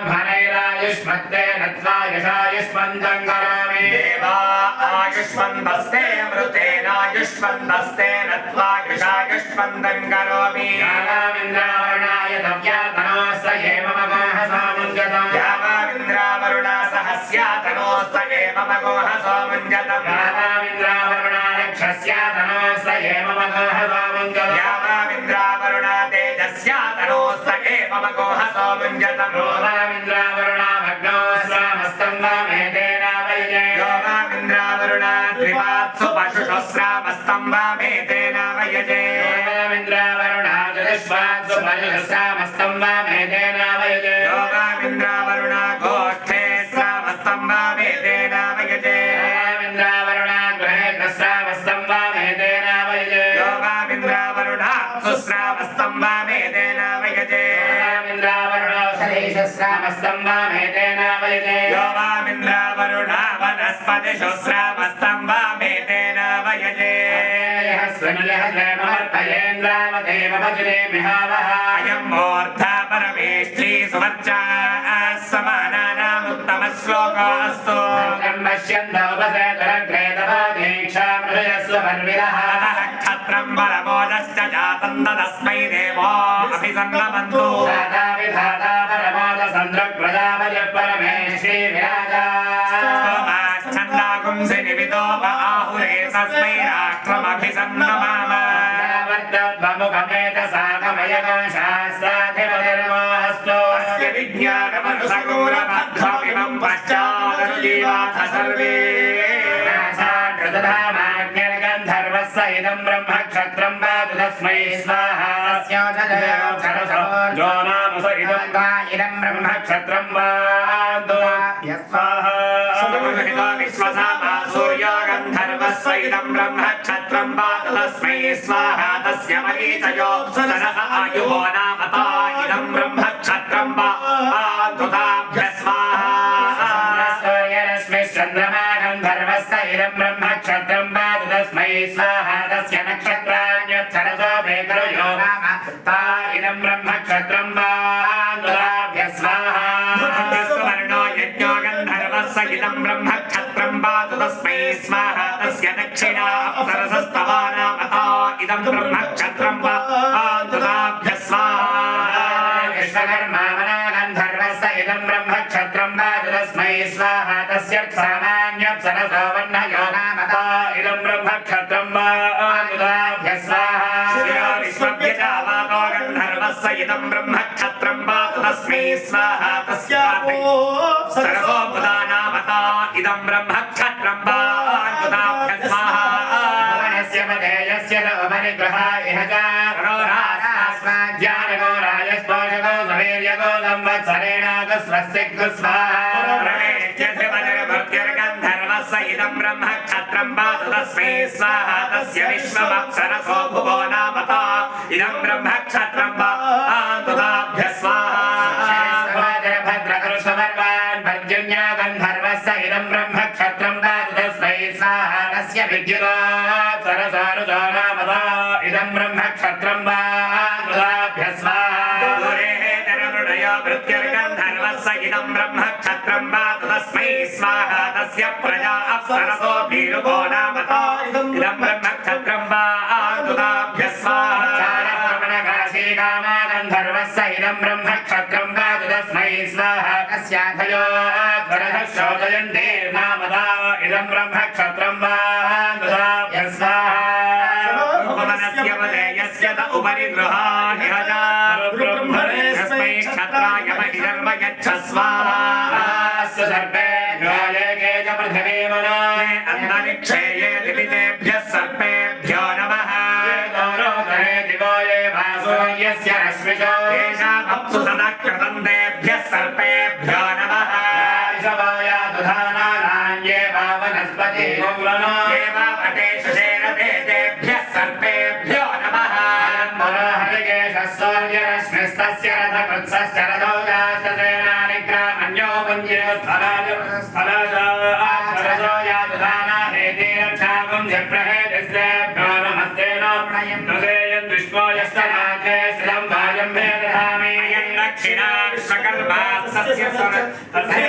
ब्राह्मणैरायुष्मत्तेन त्वा यशायुष्मन्तं करोमि देवा आयुष्मन्तस्ते मृतेनायुष्मन्तस्तेन त्वा यशायुष्मन्तं करोमि यावामिन्द्रावरुणाय दव्यातनोऽस्त एव मम गोहसोमुञ्जतम् यावामिन्द्रावरुणा सहस्यातनोऽस्त एव मम गोहसोमुञ्जतम् यावामिन्द्रावरुणा रक्षस्यातनोऽस्त एव मम गोहसोमुञ्जतम् यावामिन्द्रावरुणा तेजस्यातनोऽस्त एव मम गोहसोमुञ्जतम् योवामिन्द्रावरुणा भग्नोऽस्रामस्तं वामेतेन वैजे योवामिन्द्रावरुणा त्रिपात्सु पशुषुस्रामस्तं वामेतेन वयजे योवामिन्द्रावरुणा चतुष्पात्सु पशुषुस्रामस्तं वामेतेन वैजे योवामिन्द्रावरुणा गोष्ठे स्रामस्तं वामेतेन वयजे योवामिन्द्रावरुणा गृहेन्द्रस्रामस्तं वामेतेन वैजे योवामिन्द्रावरुणा सुस्रामस्तं वामेतेन वयजे योवामिन्द्रावरुणा शरीशस्रामस्तं वामेतेन वैजे योवामिन्द्रावरुणा वनस्पतिषु स्रामस्तं वामेतेन वयजे स्वनियहमर्पयेन्द्रावदेव वज्रे मिहावः अयं मूर्धा परमेष्ठी सुवर्चा समानानामुत्तमश्लोकोऽस्तु क्षत्रं परमोदश्च जातं तस्मै देवो अभिसन्नमन्तु छन्दागुंसि निविदो आहुरे तस्मै राष्ट्रमभिसन्नमाम अस्य विज्ञानमनुसगौरभद्रमिमं पश्चादनुजीवाथ सर्वे गन्धर्वस्य इदं ब्रह्मक्षत्रं पातु तस्मै स्वाहा इदं ब्रह्मक्षत्रं पातु स्वाहा विश्वसामा सूर्यो गन्धर्वस्य इदं ब्रह्मक्षत्रं पातु तस्मै स्वाहा तस्य मरीचयोऽप्सरसः आयुवो नामता इदं ब्रह्मक्षत्रं पातु ताभ्यः स्वाहा सूर्यरश्मिश्चन्द्रमा गन्धर्वस्य इदं ब्रह्मक्षत्रं पातु तस्मै स्वाहा तस्य नक्षत्राण्यप्सरसो भेकरुयो ता इदं ब्रह्मक्षत्रं पातु ताभ्यः स्वाहा सुवर्णो यज्ञो गन्धर्वस्य इदं ब्रह्मक्षत्रं पातु तस्मै स्वाहा तस्य दक्षिणा अप्सरसस्तवा नामता इदं ब्रह्मक्षत्रं पातु ताभ्यः स्वाहा विश्वकर्मा गन्धर्वस्य इदं ब्रह्मक्षत्रं पातु तस्मै स्वाहा तस्य सामान्यप्सरसो वर्णयो नामता इदं ब्रह्मक्षत्रं पातु ताभ्यः स्वाहा विश्वव्यजावातो गन्धर्वस्य इदं ब्रह्मक्षत्रं पातु तस्मै स्वाहा तस्य सरसो बुधा नामता इदं ब्रह्मक्षत्रं पातु ताभ्यः स्वाहा भुवनस्य पदेयस्य परिग्रहा इह ज्ञानगोरायस्पोषको सवीर्यको संवत्सरेणागस्वस्तिग् स्वाहा गन्धर्वस्य इदं ब्रह्मक्षत्रं पातु तस्मै स्वाहा तस्य विश्वमप्सरसो भुवो नामता इदं ब्रह्मक्षत्रं पातु ताभ्यः स्वाहा पर्जन्या गन्धर्वस्य इदं ब्रह्मक्षत्रं पातु तस्मै स्वाहा तस्य विद्युदात् सरसारुजो नामता इदं ब्रह्मक्षत्रं पातु ताभ्यः स्वाहा भृत्युर्गन्धर्वस्य इदं ब्रह्मक्षत्रं पातु तस्मै स्वाहा तस्य प्रजा अप्सरसो भीरुभो नामता इदं ब्रह्मक्षत्रं पातु ताभ्यः स्वाहा गन्धर्वस्य इदं ब्रह्मक्षत्रं पातु तस्मै स्वाहा तस्याधयो शोदयन्ते नामता इदं ब्रह्मक्षत्रं पातु ताभ्यः स्वाहा उपरि गृहाणि ब्रह्मणे क्षत्राय महिधर्म यच्छस्वाहा सर्पेभ्यो च पृथिवी मनो अन्तरिक्षे ये दिवितेभ्यः सर्पेभ्यो नमः दिवो ये वासो यस्य रश्मिषो येषामप्सु सदा कृतन्तेभ्यः सर्पेभ्यो नमः ये वा वनस्पति ये वा वटेषु शेरते तेभ्यः सर्पेभ्यो नमः सूर्यरश्मिस्तस्य रथकृत्सश्च रथोजाश्चसेनानिग्रामन्यो पुञ्जिरस्थलाजो यादुधानाहेति रक्षाकुञ्जप्रहेतिस्तेभ्यो नमस्तेन हृदयं विष्णो यश्च राज्ये स्थितं वायं भेदधामि दक्षिणा विश्वकर्मा सस्य तस्य